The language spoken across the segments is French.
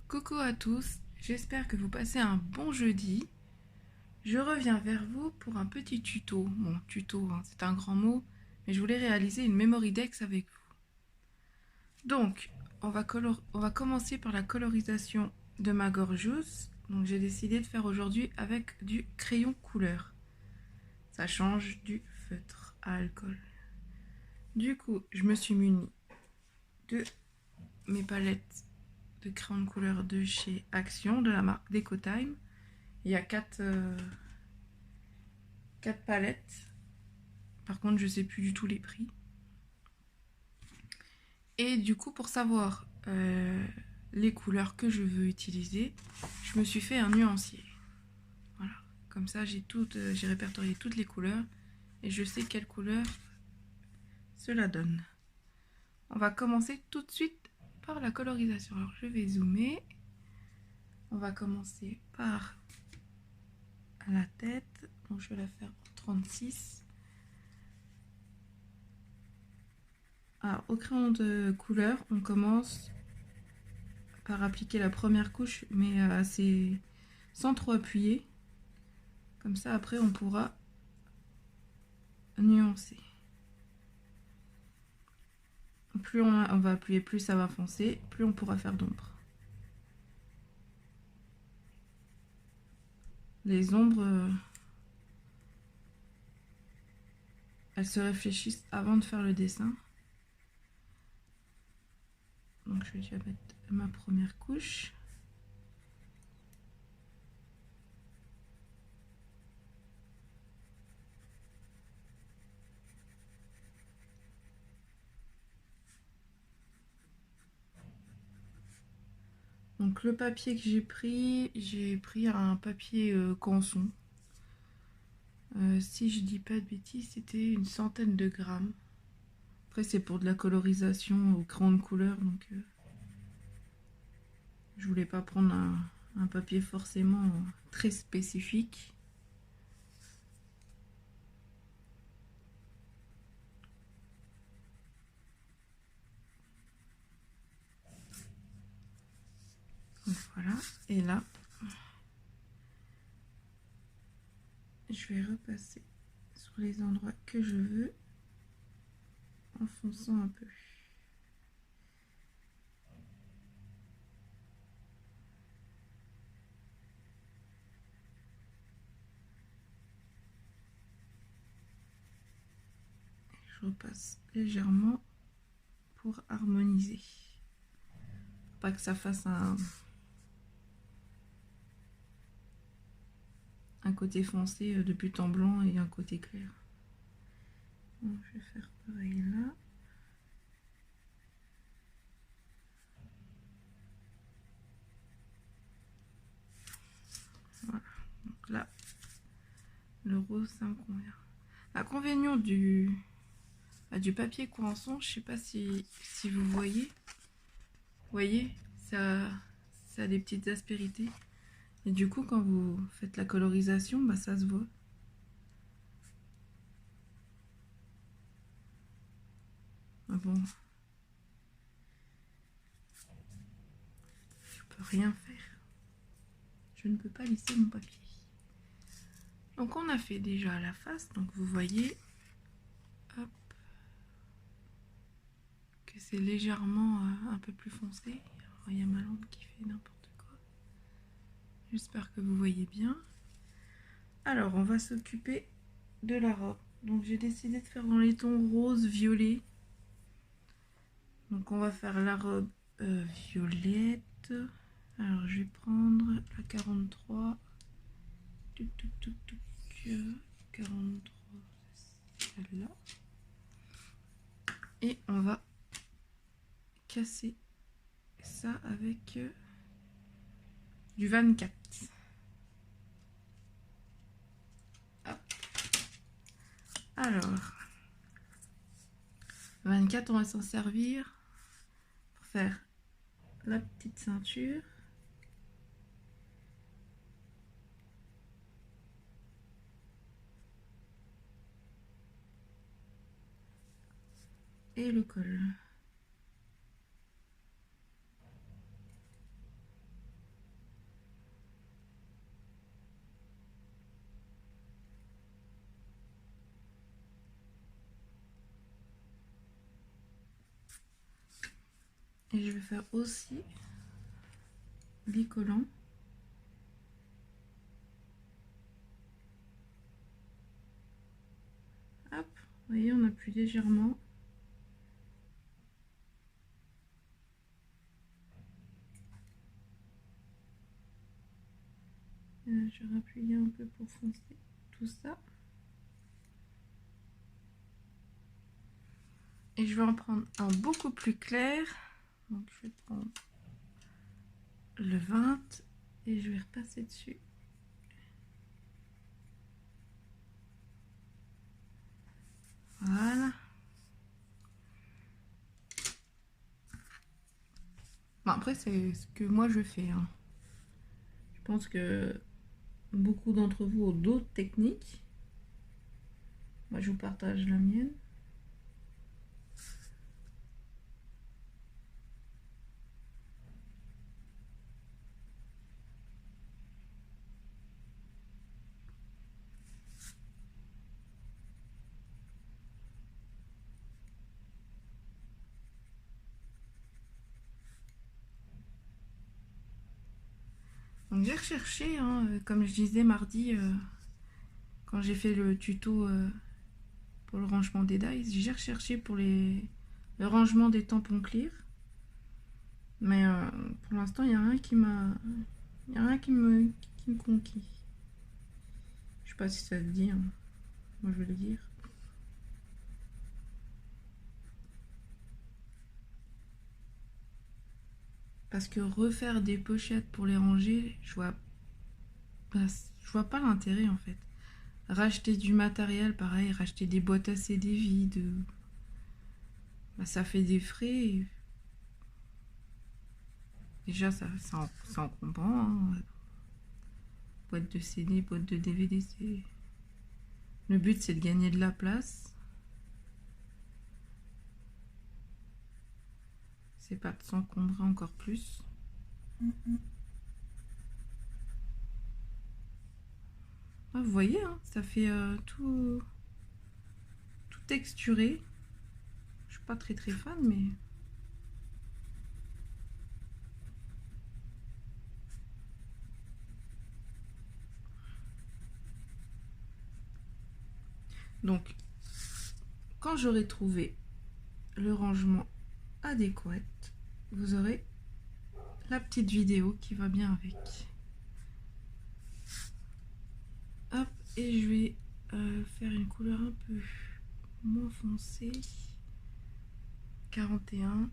Coucou à tous, j'espère que vous passez un bon jeudi. Je reviens vers vous pour un petit tuto. Bon, tuto, hein, c'est un grand mot, mais je voulais réaliser une memory dex avec vous. Donc, on va commencer par la colorisation de ma gorgeous. Donc, j'ai décidé de faire aujourd'hui avec du crayon couleur. Ça change du feutre à alcool. Du coup, je me suis munie de mes palettes de crayon de couleur de chez Action, de la marque DecoTime. Il y a 4 palettes. Par contre, je sais plus du tout les prix. Et du coup, pour savoir les couleurs que je veux utiliser, je me suis fait un nuancier. Voilà. Comme ça, j'ai répertorié toutes les couleurs et je sais quelle couleur cela donne. On va commencer tout de suite par la colorisation. Alors, je vais zoomer. On va commencer par la tête. Donc, je vais la faire en 36. Alors, au crayon de couleur, on commence par appliquer la première couche, mais assez sans trop appuyer. Comme ça, après, on pourra nuancer. Plus on va appuyer, plus ça va foncer, plus on pourra faire d'ombre. Les ombres, elles se réfléchissent avant de faire le dessin. Donc je vais déjà mettre ma première couche. Donc le papier que j'ai pris un papier canson. Si je dis pas de bêtises, c'était une centaine de grammes. Après c'est pour de la colorisation au crayon de couleur, donc je voulais pas prendre un papier forcément très spécifique. Donc voilà, et là, je vais repasser sur les endroits que je veux en fonçant un peu. Je repasse légèrement pour harmoniser. Faut pas que ça fasse un côté foncé de but en blanc et un côté clair. Donc, je vais faire pareil là. Voilà. Donc là, le rose, ça me convient. L'inconvénient du papier coinçon, je sais pas si vous voyez. Vous voyez, ça a des petites aspérités. Et du coup, quand vous faites la colorisation, bah, ça se voit. Ah bon, je peux rien faire. Je ne peux pas lisser mon papier. Donc on a fait déjà la face, donc vous voyez, hop, que c'est légèrement un peu plus foncé. Alors, il y a ma lampe qui fait n'importe quoi. J'espère que vous voyez bien. Alors on va s'occuper de la robe. Donc j'ai décidé de faire dans les tons rose, violet. Donc on va faire la robe violette. Alors je vais prendre la 43. 43, celle-là. Et on va casser ça avec du 24. Hop. Alors, 24, on va s'en servir pour faire la petite ceinture. Et le col. Et je vais faire aussi les collants. Hop, vous voyez, on appuie légèrement. Je vais appuyer un peu pour foncer tout ça. Et je vais en prendre un beaucoup plus clair. Donc je vais prendre le 20 et je vais repasser dessus. Voilà. Bon, après, c'est ce que moi je fais. Hein. Je pense que beaucoup d'entre vous ont d'autres techniques. Moi, je vous partage la mienne. Donc j'ai recherché, hein, comme je disais mardi, quand j'ai fait le tuto pour le rangement des dies, j'ai recherché pour le rangement des tampons clear. Mais pour l'instant, il n'y a rien qui m'a... Il n'y a rien qui me conquit. Je sais pas si ça se dit, hein. Moi je vais le dire. Parce que refaire des pochettes pour les ranger, je vois pas l'intérêt en fait. Racheter du matériel, pareil, racheter des boîtes à CD vides, ça fait des frais. Déjà, ça encombrant. Hein. Boîte de CD, boîte de DVD, c'est... Le but, c'est de gagner de la place. C'est pas de s'encombrer encore plus. Ah, vous voyez, hein, ça fait tout texturé. Je suis pas très fan, mais... Donc, quand j'aurai trouvé le rangement adéquat, vous aurez la petite vidéo qui va bien avec. Hop, et je vais faire une couleur un peu moins foncée. 41.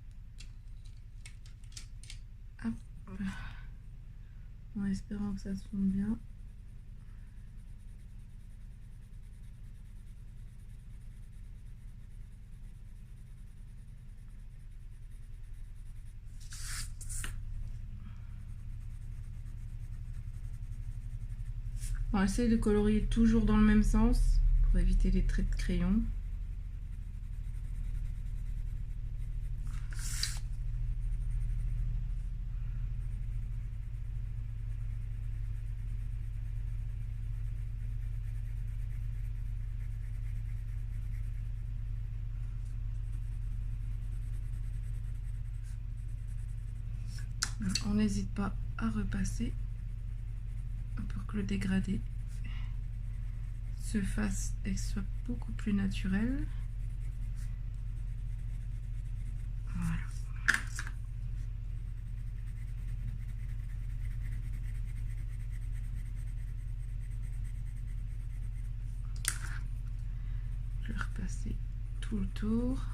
Hop. En espérant que ça se fonde bien. On essaye de colorier toujours dans le même sens pour éviter les traits de crayon. On n'hésite pas à repasser pour que le dégradé se fasse et soit beaucoup plus naturel. Voilà. Je vais repasser tout le tour.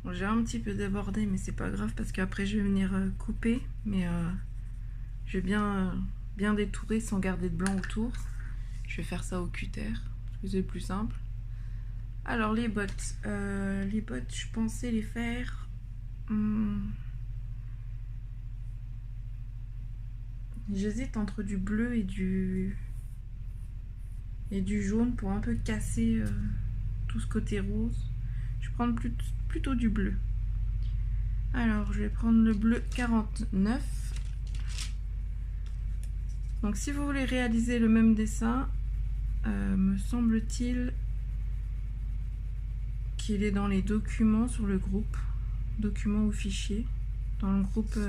Bon, j'ai un petit peu débordé, mais c'est pas grave parce qu'après je vais venir couper, mais je vais bien détourer sans garder de blanc autour. Je vais faire ça au cutter parce que c'est plus simple. Alors les bottes, je pensais les faire. J'hésite entre du bleu et du jaune pour un peu casser tout ce côté rose. Je vais prendre plutôt du bleu. Alors, je vais prendre le bleu 49. Donc, si vous voulez réaliser le même dessin, me semble-t-il qu'il est dans les documents sur le groupe. Documents ou fichiers. Dans le groupe...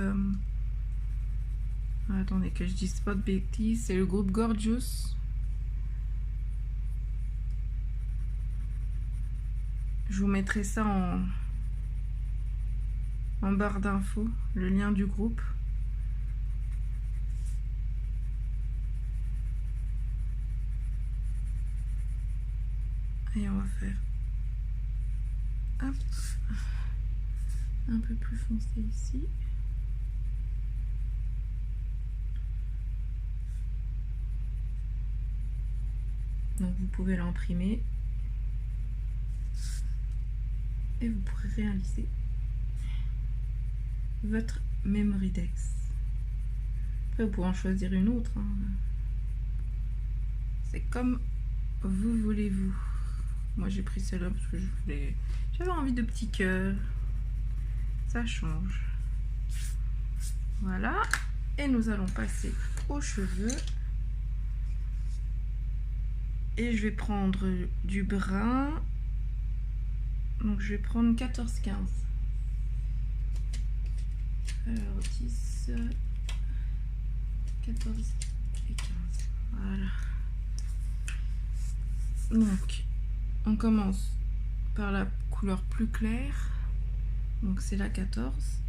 attendez que je dise pas de bêtises. C'est le groupe Gorgeous. Je vous mettrai ça en barre d'infos, le lien du groupe. Et on va faire hop, un peu plus foncé ici. Donc vous pouvez l'imprimer et vous pourrez réaliser votre Memory Dex. Après vous pouvez en choisir une autre, hein. C'est comme vous voulez-vous. Moi j'ai pris celle-là parce que j'avais envie de petits cœurs. Ça change. Voilà. Et nous allons passer aux cheveux. Et je vais prendre du brun. Donc je vais prendre 14-15. Alors 10, 14 et 15. Voilà. Donc on commence par la couleur plus claire. Donc c'est la 14.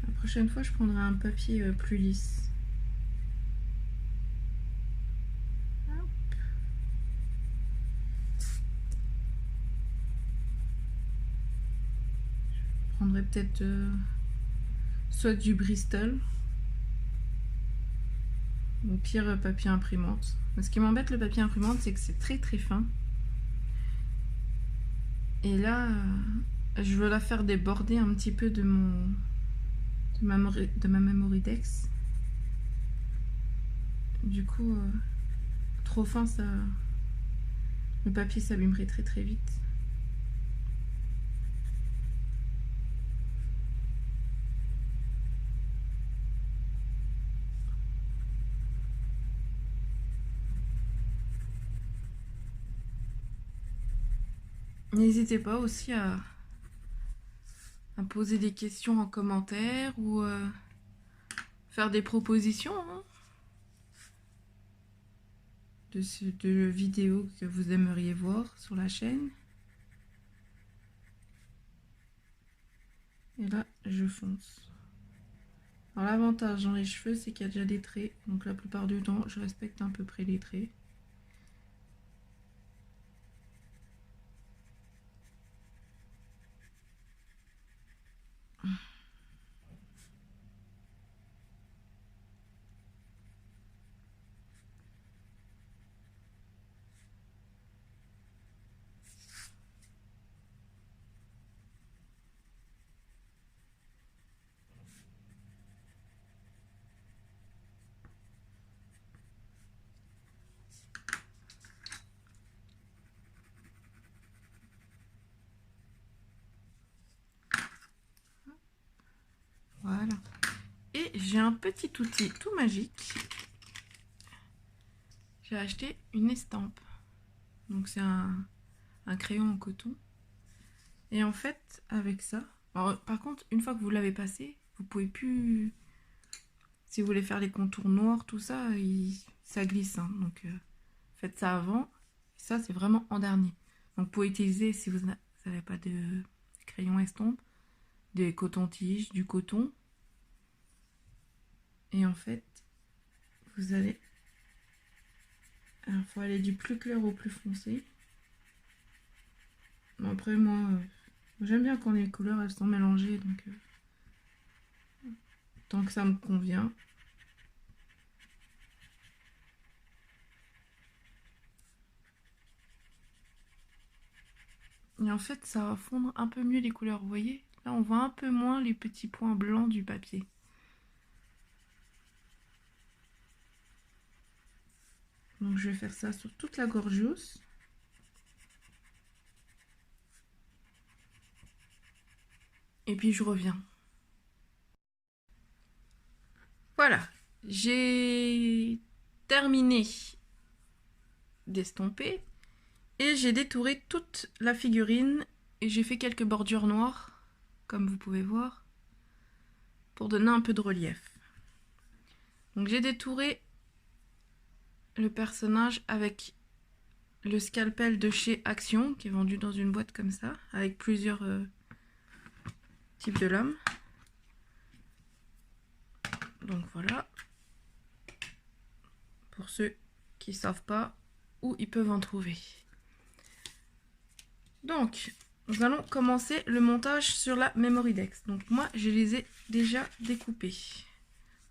La prochaine fois je prendrai un papier plus lisse. Hop. Je prendrai peut-être soit du Bristol, ou pire papier imprimante. Mais ce qui m'embête le papier imprimante, c'est que c'est très très fin. Et là, je veux la faire déborder un petit peu de ma Memory Dex. Du coup, trop fin, le papier s'abîmerait très très vite. N'hésitez pas aussi à poser des questions en commentaire ou faire des propositions, hein, de vidéos que vous aimeriez voir sur la chaîne. Et là, je fonce. Alors l'avantage dans les cheveux, c'est qu'il y a déjà des traits. Donc la plupart du temps, je respecte à peu près les traits. Voilà. Et j'ai un petit outil tout magique. J'ai acheté une estampe. Donc c'est un crayon en coton. Et en fait, avec ça... Alors, par contre, une fois que vous l'avez passé, vous pouvez plus... Si vous voulez faire les contours noirs, tout ça, ça glisse. Hein. Donc faites ça avant. Ça, c'est vraiment en dernier. Donc vous pouvez utiliser, si vous n'avez pas de crayon estompe, des cotons-tiges, du coton. Et en fait, vous allez... Alors, il faut aller du plus clair au plus foncé. Après, moi, j'aime bien quand les couleurs, elles sont mélangées. Donc, tant que ça me convient. Et en fait, ça va fondre un peu mieux les couleurs, vous voyez? Là, on voit un peu moins les petits points blancs du papier. Donc je vais faire ça sur toute la gorgeous. Et puis je reviens. Voilà, j'ai terminé d'estomper et j'ai détouré toute la figurine et j'ai fait quelques bordures noires, comme vous pouvez voir, pour donner un peu de relief. Donc j'ai détouré le personnage avec le scalpel de chez Action, qui est vendu dans une boîte comme ça, avec plusieurs types de lames. Donc voilà, pour ceux qui ne savent pas où ils peuvent en trouver. Donc, nous allons commencer le montage sur la Memory Dex. Donc moi, je les ai déjà découpés.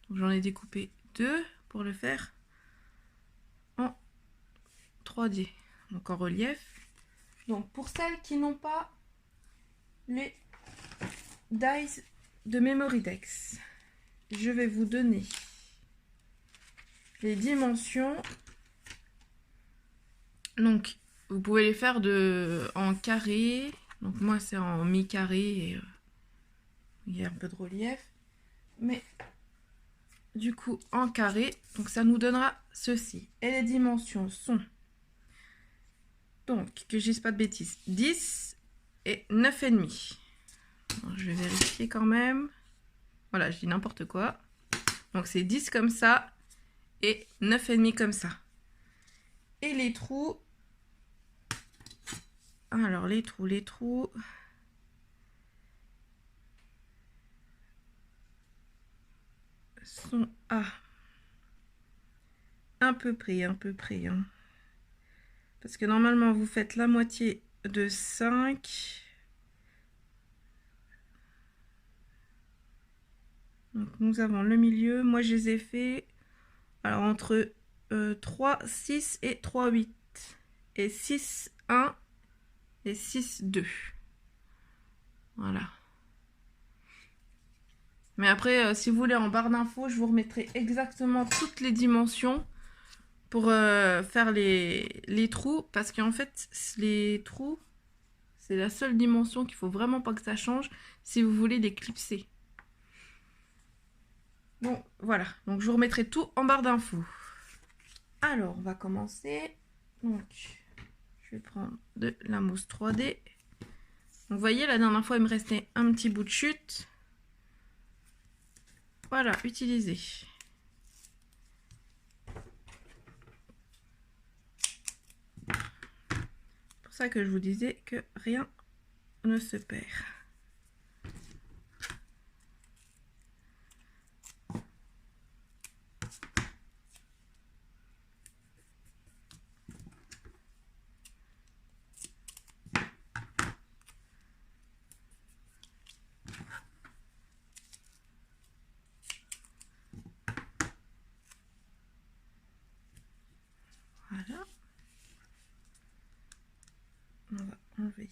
J'en ai découpé 2 pour le faire en 3D, donc en relief. Donc pour celles qui n'ont pas les dies de Memory Dex, je vais vous donner les dimensions. Donc vous pouvez les faire en carré. Donc moi c'est en mi-carré et il y a un peu de relief. Mais du coup en carré, donc ça nous donnera ceci. Et les dimensions sont, donc que je dise pas de bêtises, 10 et 9,5. Je vais vérifier quand même. Voilà, je dis n'importe quoi. Donc c'est 10 comme ça et 9,5 comme ça. Et les trous, alors les trous sont à peu près, hein. Parce que normalement vous faites la moitié de 5. Donc nous avons le milieu. Moi je les ai fait alors entre 3, 6 et 3, 8. Et 6, 1 et 6, 2. Voilà. Mais après, si vous voulez, en barre d'infos, je vous remettrai exactement toutes les dimensions pour faire les trous. Parce qu'en fait, les trous, c'est la seule dimension qu'il faut vraiment pas que ça change si vous voulez les clipser. Bon, voilà. Donc, je vous remettrai tout en barre d'infos. Alors, on va commencer. Donc, je vais prendre de la mousse 3D. Donc, vous voyez, la dernière fois, il me restait un petit bout de chute. Voilà, utilisé. C'est pour ça que je vous disais que rien ne se perd. Voilà. On va enlever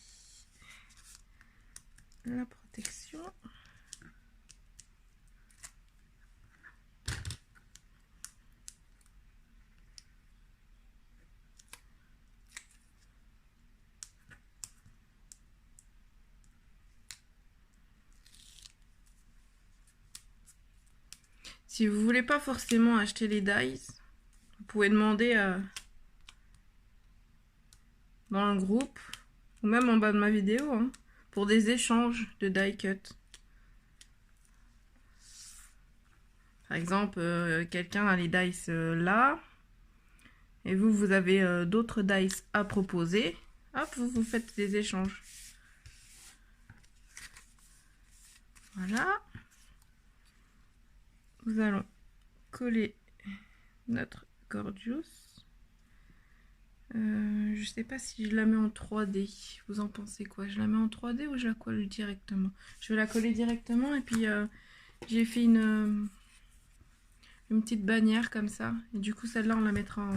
la protection. Si vous voulez pas forcément acheter les dies, vous pouvez demander dans le groupe ou même en bas de ma vidéo hein, pour des échanges de die cut. Par exemple, quelqu'un a les dice là et vous avez d'autres dice à proposer. Hop, vous faites des échanges. Voilà. Nous allons coller notre gorgeous. Je sais pas si je la mets en 3D. Vous en pensez quoi? Je la mets en 3D ou je la colle directement? Je vais la coller directement et puis j'ai fait une petite bannière comme ça. Et du coup celle-là on la mettra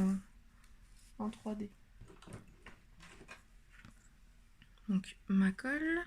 en 3D. Donc ma colle.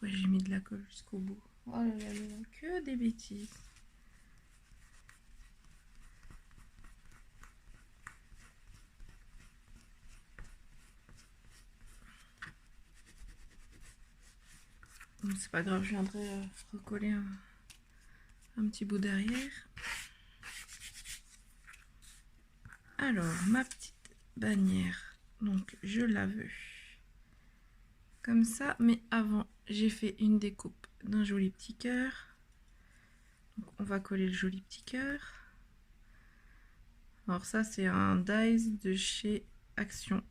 Pourquoi j'ai mis de la colle jusqu'au bout? Oh là là là, que des bêtises. Bon, c'est pas grave, je viendrai recoller un petit bout derrière. Alors, ma petite bannière, donc je la veux comme ça, mais avant, j'ai fait une découpe d'un joli petit cœur. Donc, on va coller le joli petit cœur. Alors ça, c'est un dies de chez Action.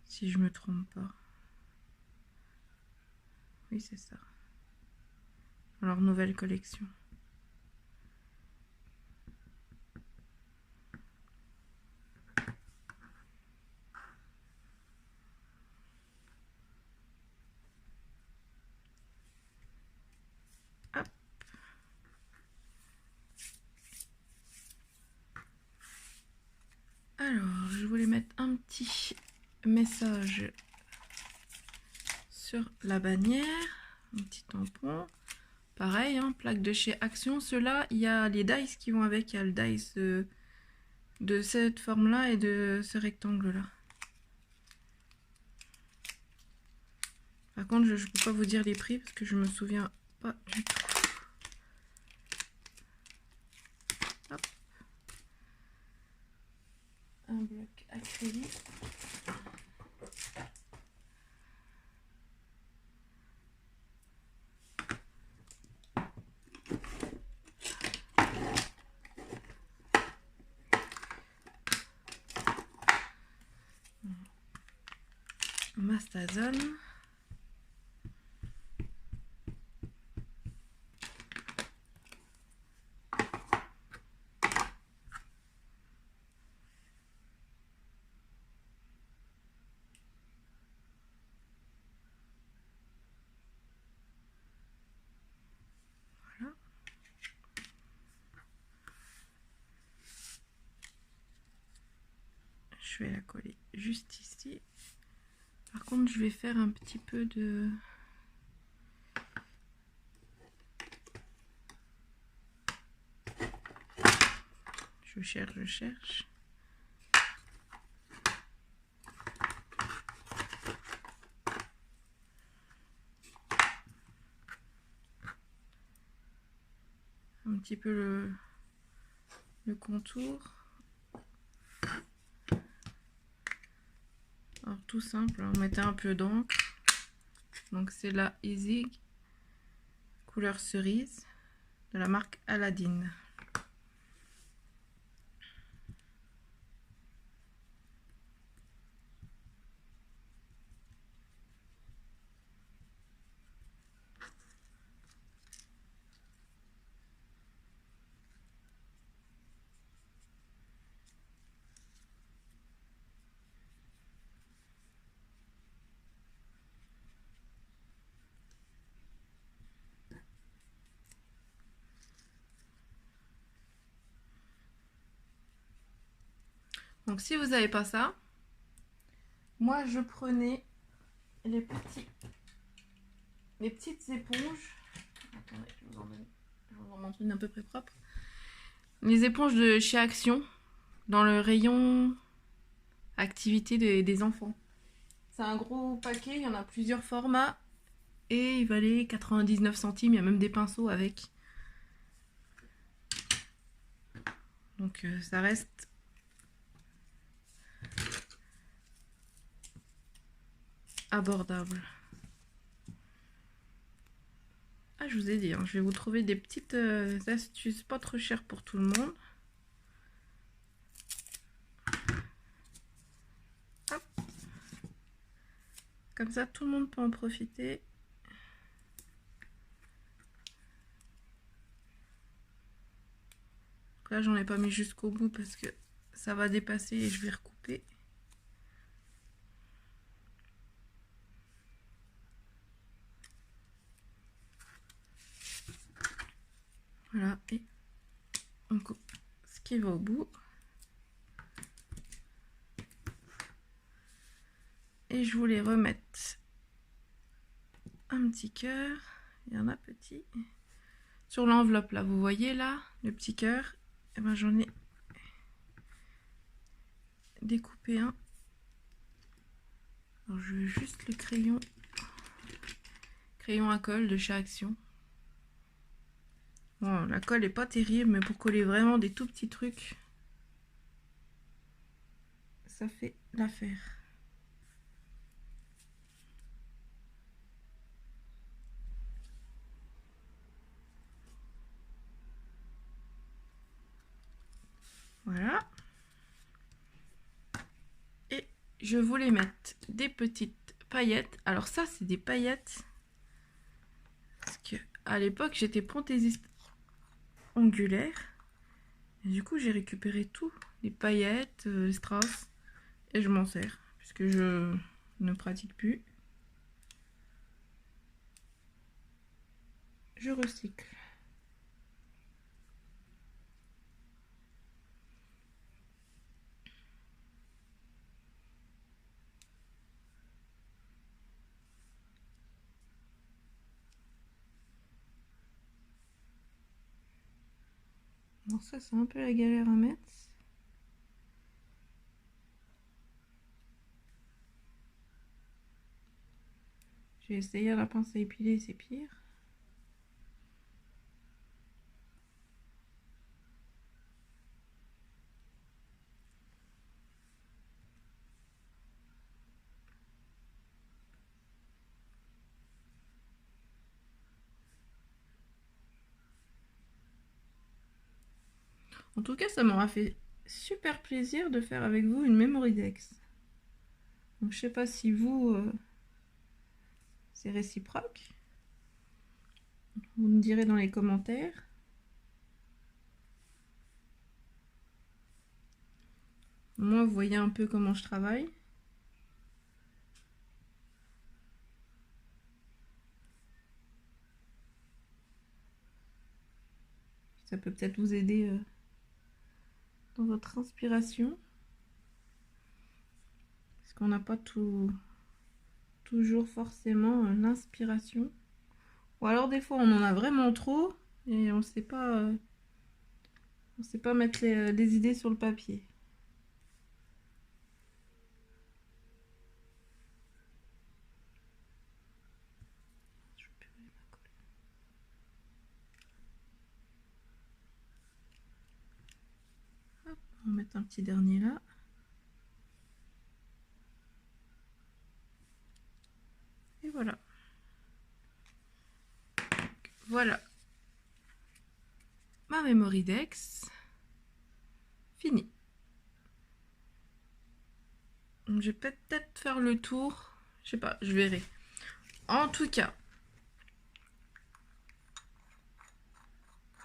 Si je me trompe pas. Oui, c'est ça. Alors, nouvelle collection. Hop. Alors, je voulais mettre un petit message sur la bannière. Un petit tampon. Pareil, hein, plaque de chez Action. Ceux-là, il y a les dice qui vont avec. Il y a le dice de cette forme-là et de ce rectangle-là. Par contre, je ne peux pas vous dire les prix parce que je me souviens pas du tout. Hop. Un bloc acrylique. Mastazone. Voilà. Je vais la coller juste ici. Par contre, je vais faire un petit peu de... Je cherche. Un petit peu le contour. Alors tout simple, on mettait un peu d'encre. Donc c'est la Easy couleur cerise de la marque Aladdin. Donc si vous n'avez pas ça, moi je prenais les petites éponges. Attendez, je vous en montre une à peu près propre. Les éponges de chez Action, dans le rayon activité des enfants. C'est un gros paquet, il y en a plusieurs formats. Et il valait 99 centimes, il y a même des pinceaux avec. Donc ça reste abordable. Ah, je vous ai dit, hein, je vais vous trouver des petites astuces pas trop chères pour tout le monde. Comme ça, tout le monde peut en profiter. Là, j'en ai pas mis jusqu'au bout parce que ça va dépasser et je vais recouper. Voilà, et on coupe ce qui va au bout. Et je voulais remettre un petit cœur. Il y en a petit. Sur l'enveloppe, là, vous voyez là, le petit cœur. Et ben j'en ai découpé un. Alors, je veux juste le crayon à colle de chez Action. Bon, la colle est pas terrible, mais pour coller vraiment des tout petits trucs, ça fait l'affaire. Voilà. Et je voulais mettre des petites paillettes. Alors ça, c'est des paillettes. Parce que à l'époque, j'étais prothésiste ongulaire. Et du coup, j'ai récupéré tout. Les paillettes, les strass. Et je m'en sers. Puisque je ne pratique plus. Je recycle. Bon, ça, c'est un peu la galère à mettre. J'ai essayé à la pince à épiler, c'est pire. En tout cas, ça m'aura fait super plaisir de faire avec vous une Mémoridex. Donc, je sais pas si vous, c'est réciproque. Vous me direz dans les commentaires. Moi, vous voyez un peu comment je travaille. Ça peut peut-être vous aider dans votre inspiration. Parce qu'on n'a pas toujours forcément l'inspiration. Ou alors des fois on en a vraiment trop et on ne sait pas mettre les idées sur le papier. Hop, on va mettre un petit dernier là. Et voilà. Voilà. Ma Mémoridex. Fini. Je vais peut-être faire le tour. Je sais pas, je verrai. En tout cas,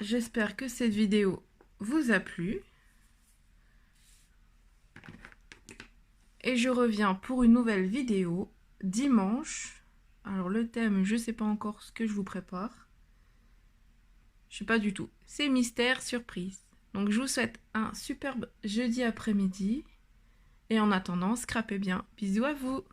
j'espère que cette vidéo vous a plu. Et je reviens pour une nouvelle vidéo dimanche. Alors le thème, je sais pas encore ce que je vous prépare. Je sais pas du tout. C'est mystère, surprise. Donc je vous souhaite un superbe jeudi après-midi. Et en attendant, scrapez bien. Bisous à vous!